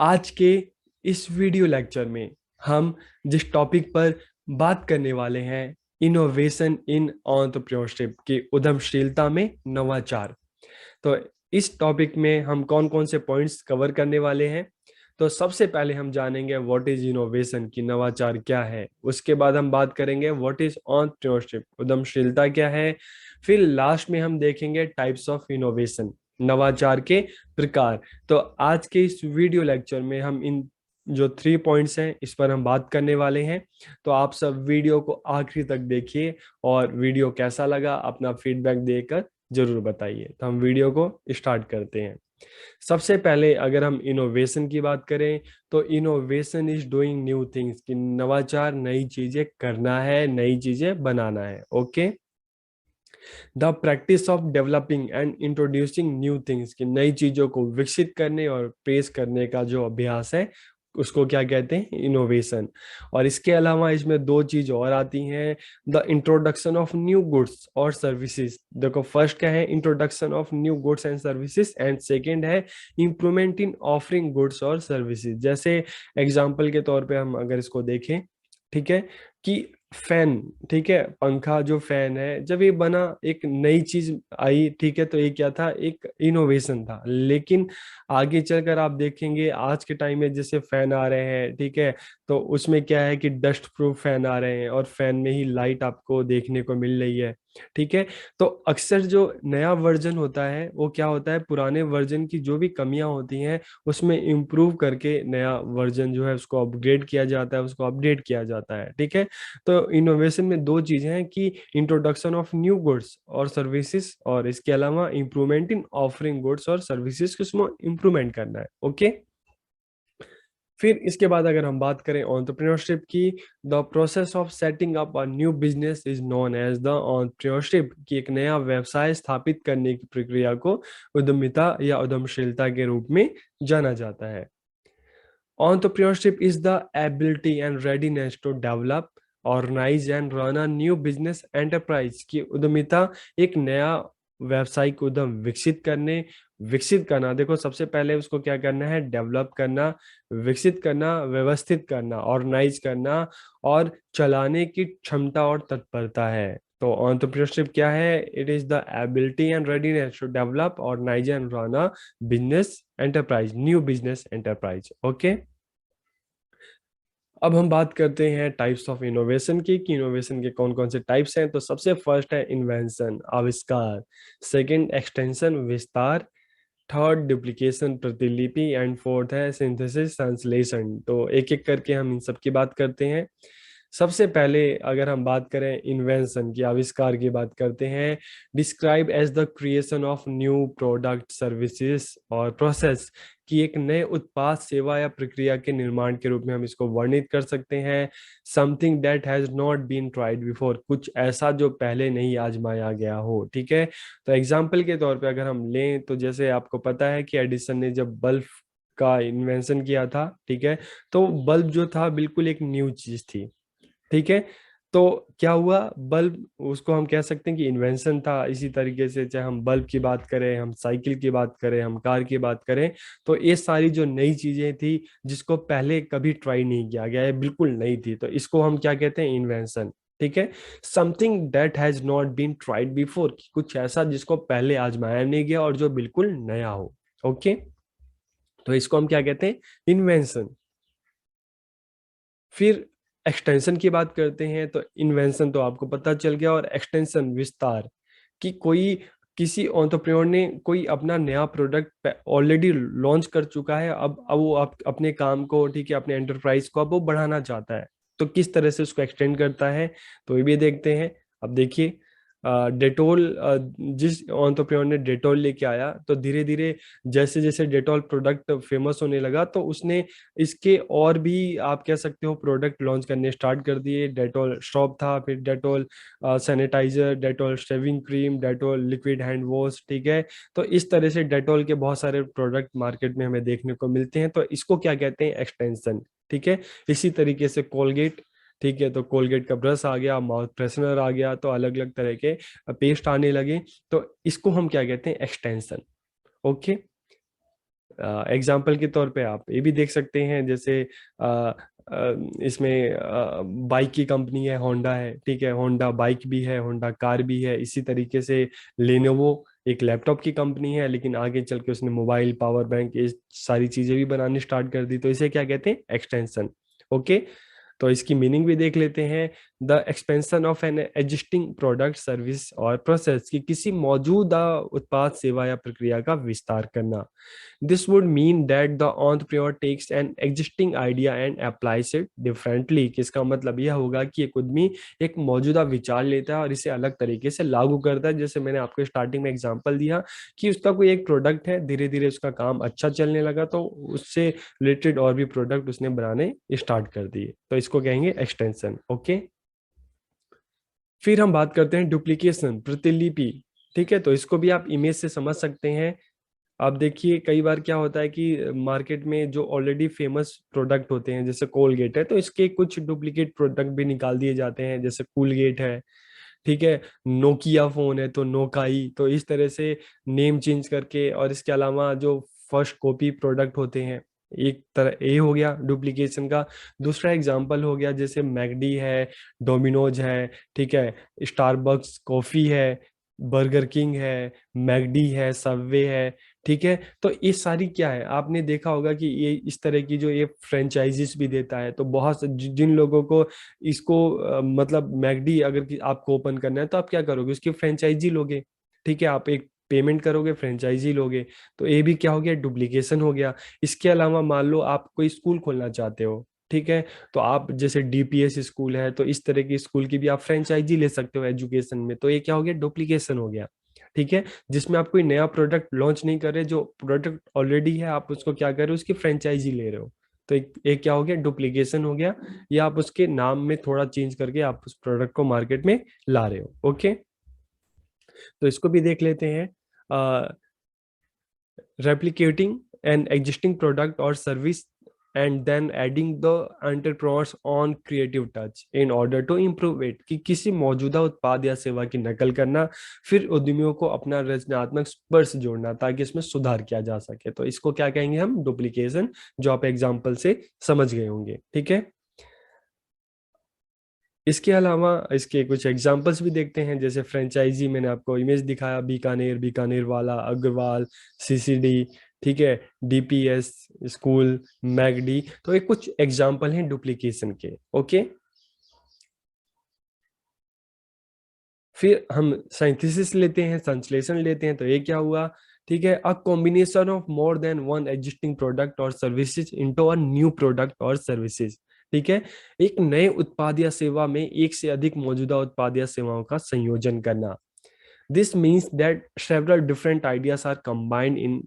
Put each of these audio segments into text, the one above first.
आज के इस वीडियो लेक्चर में हम जिस टॉपिक पर बात करने वाले हैं, इनोवेशन इन एंटरप्रेन्योरशिप की उद्यमशीलता में नवाचार। तो इस टॉपिक में हम कौन कौन से पॉइंट्स कवर करने वाले हैं। तो सबसे पहले हम जानेंगे व्हाट इज इनोवेशन की नवाचार क्या है। उसके बाद हम बात करेंगे व्हाट इज एंटरप्रेन्योरशिप उद्यमशीलता क्या है। फिर लास्ट में हम देखेंगे टाइप्स ऑफ इनोवेशन नवाचार के प्रकार। तो आज के इस वीडियो लेक्चर में हम इन जो 3 पॉइंट्स हैं इस पर हम बात करने वाले हैं। तो आप सब वीडियो को आखिरी तक देखिए और वीडियो कैसा लगा अपना फीडबैक देकर जरूर बताइए। तो हम वीडियो को स्टार्ट करते हैं। सबसे पहले अगर हम इनोवेशन की बात करें तो innovation is doing new things कि नवाचार नई चीजें करना है, नई चीजें बनाना है। Okay, the practice of developing and introducing new things कि नई चीजों को विकसित करने और पेश करने का जो अभ्यास है उसको क्या कहते हैं, इनोवेशन। और इसके अलावा इसमें दो चीज और आती हैं, the introduction of new goods और सर्विसेज। देखो फर्स्ट क्या है, introduction of new goods and services, and second है इम्प्रूवमेंट इन ऑफरिंग गुड्स और सर्विसेज। जैसे एग्जांपल के तौर पे हम अगर इसको देखें, ठीक है, कि फैन, ठीक है, पंखा जो फैन है जब ये बना एक नई चीज आई, ठीक है, तो ये क्या था, एक इनोवेशन था। लेकिन आगे चलकर आप देखेंगे आज के टाइम में जैसे फैन आ रहे हैं, ठीक है, तो उसमें क्या है कि डस्ट प्रूफ फैन आ रहे हैं और फैन में ही लाइट आपको देखने को मिल रही है। ठीक है, तो अक्सर जो नया वर्जन होता है वो क्या होता है, पुराने वर्जन की जो भी कमियां होती हैं उसमें इम्प्रूव करके नया वर्जन जो है उसको अपग्रेड किया जाता है, उसको अपडेट किया जाता है। ठीक है, तो इनोवेशन में दो चीजें हैं कि इंट्रोडक्शन ऑफ न्यू गुड्स और सर्विसेज, और इसके अलावा इंप्रूवमेंट इन ऑफरिंग गुड्स और सर्विसेज को उसमें इंप्रूवमेंट करना है। ओके, फिर इसके बाद अगर हम बात करें एंटरप्रेन्योरशिप की, the process of setting up a new business is known as the entrepreneurship कि एक नया व्यवसाय स्थापित करने की प्रक्रिया को उद्यमिता या उद्यमशीलता के रूप में जाना जाता है। Entrepreneurship is the ability and readiness to develop, organize and run a new business enterprise की उद्यमिता एक नया व्यावसायिक उद्यम विकसित करना। देखो सबसे पहले उसको क्या करना है, डेवलप करना, विकसित करना, व्यवस्थित करना, ऑर्गेनाइज करना और चलाने की क्षमता और तत्परता है। तो एंटरप्रेन्योरशिप क्या है, it is the ability and readiness to develop, organise and run a business enterprise, new business enterprise. Okay, अब हम बात करते हैं टाइप्स ऑफ इनोवेशन की कि इनोवेशन के कौन कौन से टाइप्स हैं। तो सबसे फर्स्ट है इन्वेंशन, आविष्कार। सेकंड एक्सटेंशन, विस्तार। थर्ड डुप्लीकेशन, प्रतिलिपि। एंड फोर्थ है सिंथेसिस, ट्रांसलेशन। तो एक एक करके हम इन सब की बात करते हैं। सबसे पहले अगर हम बात करें इन्वेंशन की, आविष्कार की बात करते हैं, describe as the creation of new product, services और प्रोसेस कि एक नए उत्पाद, सेवा या प्रक्रिया के निर्माण के रूप में हम इसको वर्णित कर सकते हैं। Something that has not been tried before, कुछ ऐसा जो पहले नहीं आजमाया गया हो। ठीक है, तो एग्जाम्पल के तौर पे अगर हम लें तो जैसे आपको पता है कि एडिसन ने जब बल्ब का इन्वेंशन किया था, ठीक है, तो बल्ब जो था बिल्कुल एक न्यू चीज थी। ठीक है, तो क्या हुआ, बल्ब उसको हम कह सकते हैं कि इन्वेंशन था। इसी तरीके से चाहे हम बल्ब की बात करें, हम साइकिल की बात करें, हम कार की बात करें, तो ये सारी जो नई चीजें थी जिसको पहले कभी ट्राई नहीं किया गया है, बिल्कुल नई थी, तो इसको हम क्या कहते हैं, इन्वेंशन। ठीक है, something that has not been tried before, कुछ ऐसा जिसको पहले आजमाया नहीं गया और जो बिल्कुल नया हो। ओके, तो इसको हम क्या कहते हैं, इन्वेंशन। फिर एक्सटेंशन की बात करते हैं। तो इन्वेंशन तो आपको पता चल गया, और एक्सटेंशन, विस्तार, कि कोई किसी एंटरप्रेन्योर ने कोई अपना नया प्रोडक्ट ऑलरेडी लॉन्च कर चुका है, अब वो अपने काम को, ठीक है, अपने एंटरप्राइज को अब वो बढ़ाना चाहता है, तो किस तरह से उसको एक्सटेंड करता है, तो ये भी देखते हैं। अब देखिए, डेटोल, जिस एंटरप्रेन्योर ने डेटोल लेके आया, तो धीरे धीरे जैसे जैसे डेटोल प्रोडक्ट फेमस होने लगा तो उसने इसके और भी आप कह सकते हो प्रोडक्ट लॉन्च करने स्टार्ट कर दिए। डेटोल स्टॉप था, फिर Dettol sanitiser, Dettol shaving cream, Dettol liquid hand wash. ठीक है, तो इस तरह से डेटोल के बहुत सारे प्रोडक्ट मार्केट में हमें देखने को मिलते हैं, तो इसको क्या कहते हैं, एक्सटेंशन। ठीक है, इसी तरीके से कोलगेट, ठीक है, तो कोलगेट का ब्रश आ गया, माउथ फ्रेशनर आ गया, तो अलग अलग तरह के पेस्ट आने लगे, तो इसको हम क्या कहते हैं, एक्सटेंशन। ओके, एग्जाम्पल के तौर पे आप ये भी देख सकते हैं, जैसे इसमें बाइक की कंपनी है, होंडा है, ठीक है, होंडा बाइक भी है, होंडा कार भी है। इसी तरीके से लेनोवो एक लैपटॉप की कंपनी है, लेकिन आगे चल के उसने मोबाइल, पावर बैंक, ये सारी चीजें भी बनानी स्टार्ट कर दी। तो इसे क्या कहते हैं? एक्सटेंशन। ओके, तो इसकी मीनिंग भी देख लेते हैं। The expansion of N existing product, service और प्रोसेस, की किसी मौजूदा उत्पाद, सेवा या प्रक्रिया का विस्तार करना। This would mean that the entrepreneur takes an existing idea and applies it differently। कि इसका मतलब यह होगा कि एक उद्यमी एक मौजूदा विचार लेता है और इसे अलग तरीके से लागू करता है। जैसे मैंने आपको स्टार्टिंग में एग्जांपल दिया कि उसका कोई एक प्रोडक्ट है, धीरे धीरे उसका काम अच्छा चलने लगा, तो उससे रिलेटेड और भी प्रोडक्ट उसने बनाने स्टार्ट कर दिए। तो इसको कहेंगे एक्सटेंशन। ओके, फिर हम बात करते हैं डुप्लीकेशन, प्रतिलिपि। ठीक है, तो इसको भी आप इमेज से समझ सकते हैं। आप देखिए कई बार क्या होता है कि मार्केट में जो ऑलरेडी फेमस प्रोडक्ट होते हैं, जैसे कोलगेट है, तो इसके कुछ डुप्लीकेट प्रोडक्ट भी निकाल दिए जाते हैं, जैसे कूलगेट है, ठीक है, नोकिया फोन है तो नोकाई। तो इस तरह से नेम चेंज करके, और इसके अलावा जो फर्स्ट कॉपी प्रोडक्ट होते हैं, एक तरह ए हो गया डुप्लीकेशन का। दूसरा एग्जांपल हो गया जैसे मैकडी है, डोमिनोज है, ठीक है, स्टारबक्स कॉफी है, बर्गर किंग है, मैकडी है, सबवे है, ठीक है। तो ये सारी क्या है, आपने देखा होगा कि ये इस तरह की जो ये फ्रेंचाइजीज भी देता है, तो बहुत जिन लोगों को इसको मतलब मैकडी अगर आपको ओपन करना है, तो आप क्या करोगे? उसकी फ्रेंचाइजी लोगे, ठीक है, आप एक पेमेंट करोगे, फ्रेंचाइजी लोगे। तो ये भी क्या हो गया? डुप्लीकेशन हो गया। इसके अलावा मान लो आप कोई स्कूल खोलना चाहते हो, ठीक है, तो आप जैसे डीपीएस स्कूल है, तो इस तरह की स्कूल की भी आप फ्रेंचाइजी ले सकते हो एजुकेशन में। तो ये क्या हो गया? डुप्लीकेशन हो गया, ठीक है, जिसमें आप कोई नया प्रोडक्ट लॉन्च नहीं कर रहे, जो प्रोडक्ट ऑलरेडी है आप उसको क्या कर रहे हो? उसकी फ्रेंचाइजी ले रहे हो। तो एक क्या हो गया? डुप्लीकेशन हो गया, या आप उसके नाम में थोड़ा चेंज करके आप उस प्रोडक्ट को मार्केट में ला रहे हो। ओके, तो इसको भी देख लेते हैं। रेप्लिकेटिंग एन एग्जिस्टिंग प्रोडक्ट और service and then adding the entrepreneurs on creative touch in order to improve it, कि किसी मौजूदा उत्पाद या सेवा की नकल करना, फिर उद्यमियों को अपना रचनात्मक स्पर्श जोड़ना ताकि इसमें सुधार किया जा सके। तो इसको क्या कहेंगे हम? डुप्लीकेशन, जो आप एग्जाम्पल से समझ गए होंगे, ठीक है। इसके अलावा इसके कुछ एग्जांपल्स भी देखते हैं, जैसे फ्रेंचाइजी मैंने आपको इमेज दिखाया, बीकानेर, बीकानेर वाला, अग्रवाल, सीसीडी, ठीक है, डीपीएस स्कूल, मैगडी। तो ये कुछ एग्जांपल हैं डुप्लीकेशन के। ओके, फिर हम सिंथेसिस लेते हैं, संश्लेषण लेते हैं। तो ये क्या हुआ? ठीक है, a combination of more than one existing product और services into a new product और सर्विसेज। ठीक है, एक नए उत्पाद या सेवा में एक से अधिक मौजूदा उत्पाद या सेवाओं का संयोजन करना। This means that several different ideas are combined in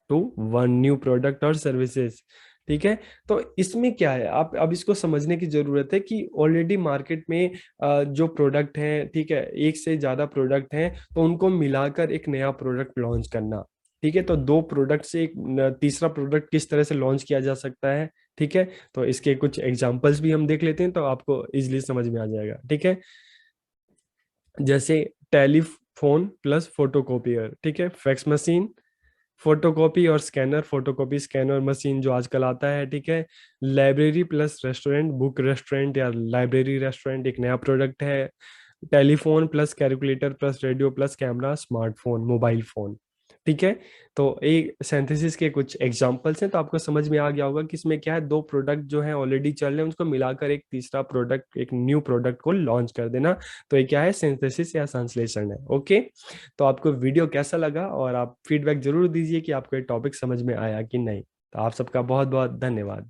to one new product और सर्विसेज। ठीक है, तो इसमें क्या है, आप अब इसको समझने की जरूरत है कि ऑलरेडी मार्केट में जो प्रोडक्ट हैं, ठीक है, एक से ज्यादा प्रोडक्ट हैं, तो उनको मिलाकर एक नया प्रोडक्ट लॉन्च करना। ठीक है, तो दो प्रोडक्ट से एक तीसरा प्रोडक्ट किस तरह से लॉन्च किया जा सकता है, ठीक है, तो इसके कुछ एग्जांपल्स भी हम देख लेते हैं, तो आपको इजीली समझ में आ जाएगा। ठीक है, जैसे टेलीफोन प्लस फोटोकॉपियर, ठीक है, फैक्स मशीन, फोटोकॉपी और स्कैनर, फोटोकॉपी स्कैनर मशीन जो आजकल आता है, ठीक है, library plus restaurant, book restaurant या लाइब्रेरी रेस्टोरेंट एक नया प्रोडक्ट है। Telephone plus calculator plus radio plus camera, smartphone, mobile phone. ठीक है, तो एक सिंथेसिस के कुछ एग्जांपल्स हैं, तो आपको समझ में आ गया होगा कि इसमें क्या है, दो प्रोडक्ट जो है ऑलरेडी चल रहे हैं, उसको मिलाकर एक तीसरा प्रोडक्ट, एक न्यू प्रोडक्ट को लॉन्च कर देना। तो ये क्या है? सिंथेसिस या संश्लेषण है। ओके, तो आपको वीडियो कैसा लगा, और आप फीडबैक जरूर दीजिए कि आपको ये टॉपिक समझ में आया कि नहीं। तो आप सबका बहुत बहुत धन्यवाद।